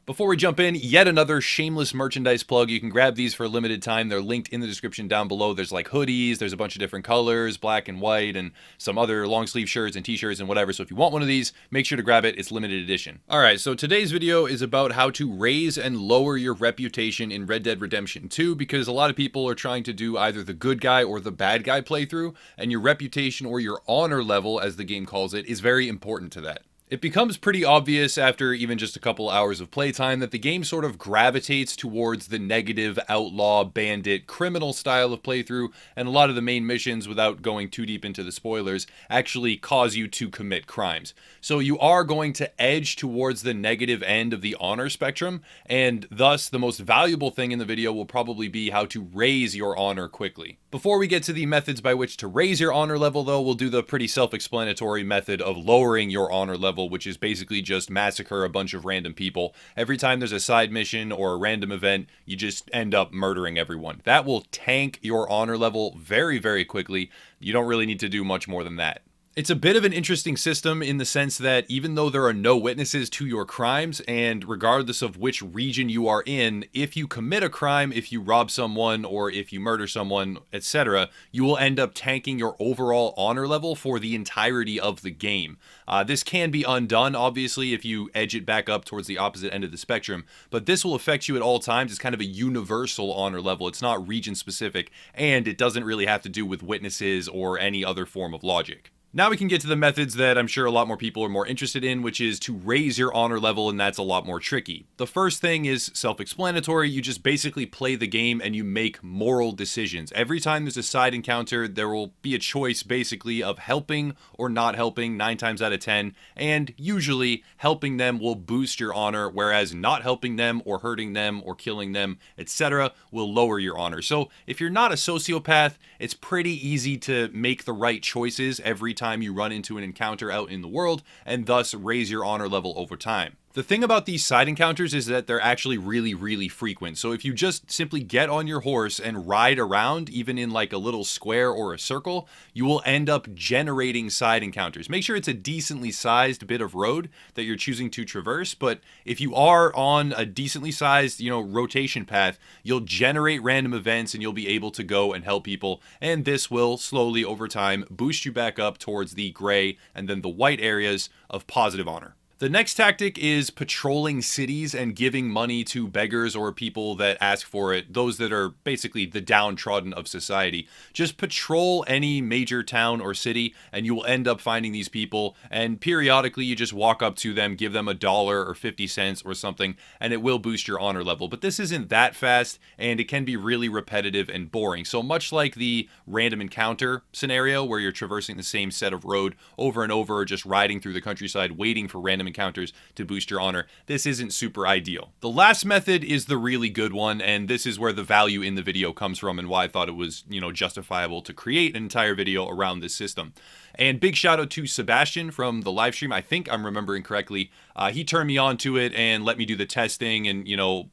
Before we jump in, yet another shameless merchandise plug. You can grab these for a limited time. They're linked in the description down below. There's like hoodies, there's a bunch of different colors, black and white, and some other long sleeve shirts and t-shirts and whatever. So if you want one of these, make sure to grab it. It's limited edition. Alright, so today's video is about how to raise and lower your reputation in Red Dead Redemption 2, because a lot of people are trying to do either the good guy or the bad guy playthrough, and your reputation, or your honor level as the game calls it, is very important to that. It becomes pretty obvious after even just a couple hours of playtime that the game sort of gravitates towards the negative, outlaw, bandit, criminal style of playthrough, and a lot of the main missions, without going too deep into the spoilers, actually cause you to commit crimes. So you are going to edge towards the negative end of the honor spectrum, and thus the most valuable thing in the video will probably be how to raise your honor quickly. Before we get to the methods by which to raise your honor level though, we'll do the pretty self-explanatory method of lowering your honor level, which is basically just massacre a bunch of random people. Every time there's a side mission or a random event, you just end up murdering everyone. That will tank your honor level very, very quickly. You don't really need to do much more than that. It's a bit of an interesting system in the sense that even though there are no witnesses to your crimes, and regardless of which region you are in, if you commit a crime, if you rob someone, or if you murder someone, etc., you will end up tanking your overall honor level for the entirety of the game. This can be undone, obviously, if you edge it back up towards the opposite end of the spectrum, but this will affect you at all times. It's kind of a universal honor level. It's not region specific, and it doesn't really have to do with witnesses or any other form of logic. Now we can get to the methods that I'm sure a lot more people are more interested in, which is to raise your honor level, and that's a lot more tricky. The first thing is self-explanatory. You just basically play the game and you make moral decisions. Every time there's a side encounter, there will be a choice basically of helping or not helping 9 times out of 10, and usually helping them will boost your honor, whereas not helping them or hurting them or killing them, etc. will lower your honor. So if you're not a sociopath, it's pretty easy to make the right choices every time you run into an encounter out in the world, and thus raise your honor level over time. The thing about these side encounters is that they're actually really, really frequent. So if you just simply get on your horse and ride around, even in like a little square or a circle, you will end up generating side encounters. Make sure it's a decently sized bit of road that you're choosing to traverse, but if you are on a decently sized, rotation path, you'll generate random events and you'll be able to go and help people, and this will slowly over time boost you back up towards the gray and then the white areas of positive honor. The next tactic is patrolling cities and giving money to beggars or people that ask for it, those that are basically the downtrodden of society. Just patrol any major town or city and you will end up finding these people, and periodically you just walk up to them, give them $1 or 50 cents or something, and it will boost your honor level. But this isn't that fast, and it can be really repetitive and boring. So much like the random encounter scenario where you're traversing the same set of road over and over, or just riding through the countryside waiting for random encounters to boost your honor, this isn't super ideal. The last method is the really good one, and this is where the value in the video comes from and why I thought it was, justifiable to create an entire video around this system. And big shout out to Sebastian from the live stream. I think I'm remembering correctly. He turned me on to it and let me do the testing and,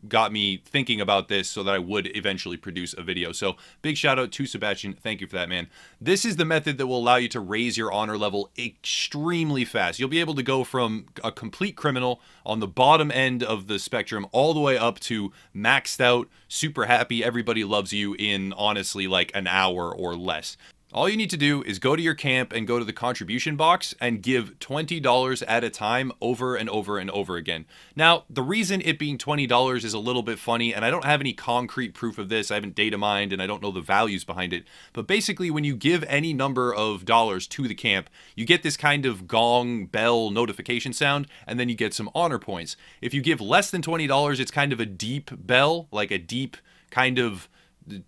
got me thinking about this so that I would eventually produce a video. So big shout out to Sebastian. Thank you for that, man. This is the method that will allow you to raise your honor level extremely fast. You'll be able to go from a complete criminal on the bottom end of the spectrum all the way up to maxed out, super happy, everybody loves you in honestly like an hour or less. All you need to do is go to your camp and go to the contribution box and give $20 at a time over and over and over again. Now, the reason it being $20 is a little bit funny, and I don't have any concrete proof of this. I haven't data mined and I don't know the values behind it. But basically, when you give any number of dollars to the camp, you get this kind of gong bell notification sound, and then you get some honor points. If you give less than $20, it's kind of a deep bell, like a deep kind of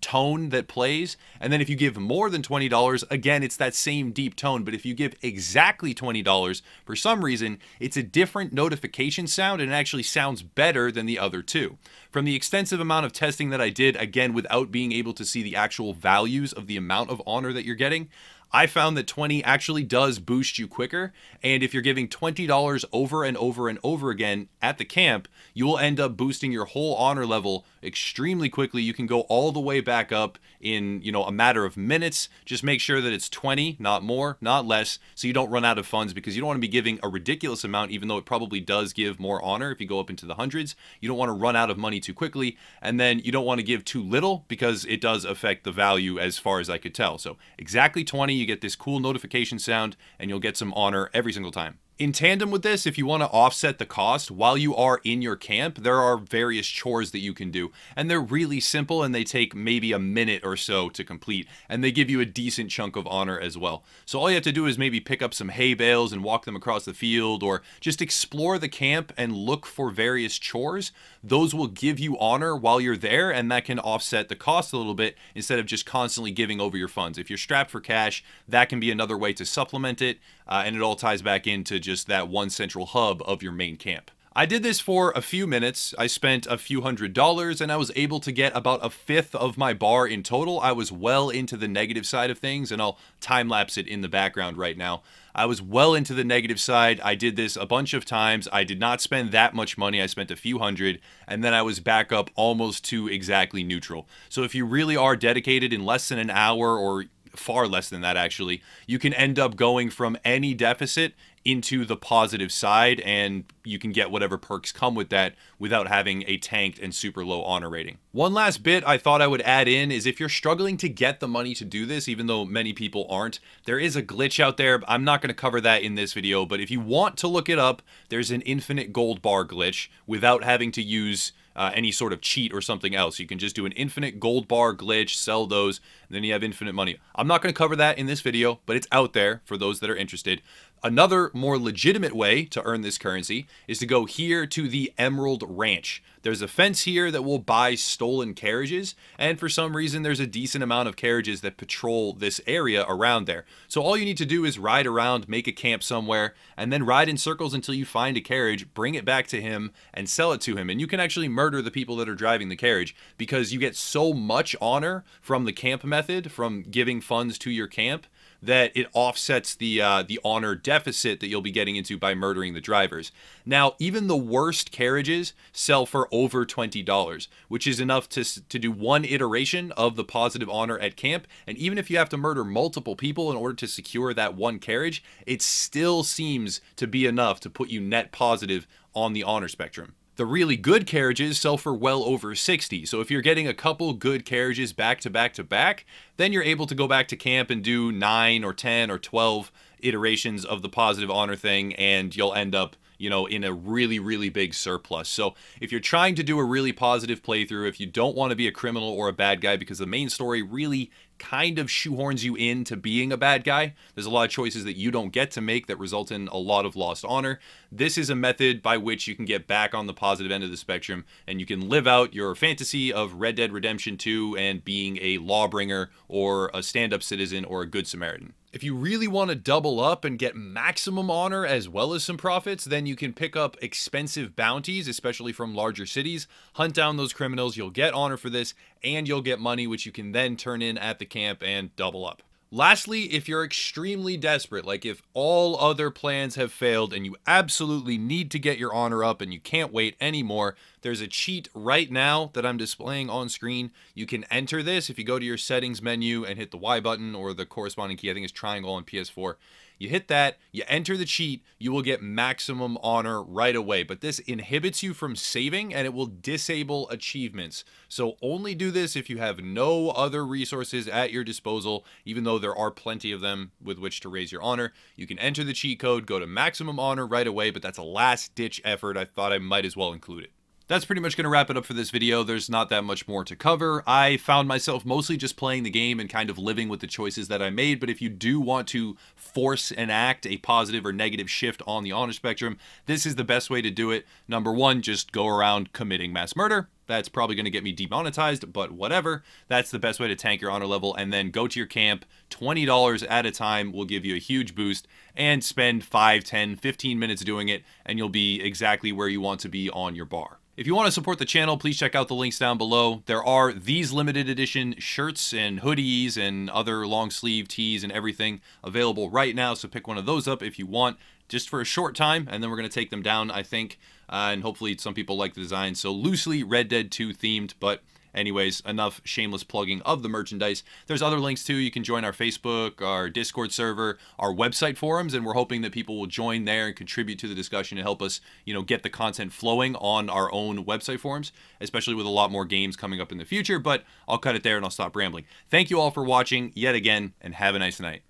tone that plays. And then if you give more than $20, again, it's that same deep tone. But if you give exactly $20, for some reason, it's a different notification sound, and it actually sounds better than the other two. From the extensive amount of testing that I did, again, without being able to see the actual values of the amount of honor that you're getting, I found that 20 actually does boost you quicker, and if you're giving $20 over and over and over again at the camp, you will end up boosting your whole honor level extremely quickly. You can go all the way back up in, a matter of minutes. Just make sure that it's 20, not more, not less, so you don't run out of funds, because you don't want to be giving a ridiculous amount, even though it probably does give more honor if you go up into the hundreds. You don't want to run out of money too quickly, and then you don't want to give too little, because it does affect the value as far as I could tell. So exactly 20, you get this cool notification sound, and you'll get some honor every single time. In tandem with this, if you want to offset the cost while you are in your camp, there are various chores that you can do, and they're really simple, and they take maybe a minute or so to complete, and they give you a decent chunk of honor as well. So all you have to do is maybe pick up some hay bales and walk them across the field, or just explore the camp and look for various chores. Those will give you honor while you're there, and that can offset the cost a little bit instead of just constantly giving over your funds. If you're strapped for cash, that can be another way to supplement it, and it all ties back into just that one central hub of your main camp. I did this for a few minutes. I spent a few $100s, and I was able to get about a fifth of my bar in total. I was well into the negative side of things, and I'll time-lapse it in the background right now. I was well into the negative side. I did this a bunch of times. I did not spend that much money. I spent a few hundred, and then I was back up almost to exactly neutral. So if you really are dedicated, in less than an hour, or far less than that actually, you can end up going from any deficit into the positive side, and you can get whatever perks come with that without having a tanked and super low honor rating. One last bit I thought I would add in is, if you're struggling to get the money to do this, even though many people aren't, there is a glitch out there. I'm not going to cover that in this video, but if you want to look it up, there's an infinite gold bar glitch without having to use any sort of cheat or something else. You can just do an infinite gold bar glitch, sell those, and then you have infinite money. I'm not going to cover that in this video, but it's out there for those that are interested. Another more legitimate way to earn this currency is to go here to the Emerald Ranch. There's a fence here that will buy stolen carriages, and for some reason there's a decent amount of carriages that patrol this area around there. So all you need to do is ride around, make a camp somewhere, and then ride in circles until you find a carriage, bring it back to him, and sell it to him. And you can actually murder the people that are driving the carriage, because you get so much honor from the camp method, from giving funds to your camp, that it offsets the honor deficit that you'll be getting into by murdering the drivers. Now, even the worst carriages sell for over $20, which is enough to do one iteration of the positive honor at camp. And even if you have to murder multiple people in order to secure that one carriage, it still seems to be enough to put you net positive on the honor spectrum. The really good carriages sell for well over 60. So if you're getting a couple good carriages back to back to back, then you're able to go back to camp and do 9 or 10 or 12 iterations of the positive honor thing, and you'll end up, in a really, really big surplus. So if you're trying to do a really positive playthrough, if you don't want to be a criminal or a bad guy, because the main story really kind of shoehorns you into being a bad guy, there's a lot of choices that you don't get to make that result in a lot of lost honor. This is a method by which you can get back on the positive end of the spectrum, and you can live out your fantasy of Red Dead Redemption 2 and being a lawbringer or a stand-up citizen or a good Samaritan. If you really want to double up and get maximum honor as well as some profits, then you can pick up expensive bounties, especially from larger cities. Hunt down those criminals, you'll get honor for this, and you'll get money, which you can then turn in at the camp and double up. Lastly, if you're extremely desperate, like if all other plans have failed and you absolutely need to get your honor up and you can't wait anymore, there's a cheat right now that I'm displaying on screen. You can enter this if you go to your settings menu and hit the Y button, or the corresponding key, I think it's triangle on PS4. You hit that, you enter the cheat, you will get maximum honor right away. But this inhibits you from saving, and it will disable achievements. So only do this if you have no other resources at your disposal, even though there are plenty of them with which to raise your honor. You can enter the cheat code, go to maximum honor right away, but that's a last-ditch effort. I thought I might as well include it. That's pretty much going to wrap it up for this video. There's not that much more to cover. I found myself mostly just playing the game and kind of living with the choices that I made, but if you do want to force enact a positive or negative shift on the honor spectrum, this is the best way to do it. Number one, just go around committing mass murder. That's probably going to get me demonetized, but whatever. That's the best way to tank your honor level. And then go to your camp. $20 at a time will give you a huge boost, and spend 5, 10, 15 minutes doing it, and you'll be exactly where you want to be on your bar. If you want to support the channel, please check out the links down below. There are these limited edition shirts and hoodies and other long sleeve tees and everything available right now, so pick one of those up if you want, just for a short time, and then we're going to take them down, I think, and hopefully some people like the design. So loosely Red Dead 2 themed, but anyways, enough shameless plugging of the merchandise. There's other links too. You can join our Facebook, our Discord server, our website forums, and we're hoping that people will join there and contribute to the discussion and help us, get the content flowing on our own website forums, especially with a lot more games coming up in the future. But I'll cut it there and I'll stop rambling. Thank you all for watching yet again, and have a nice night.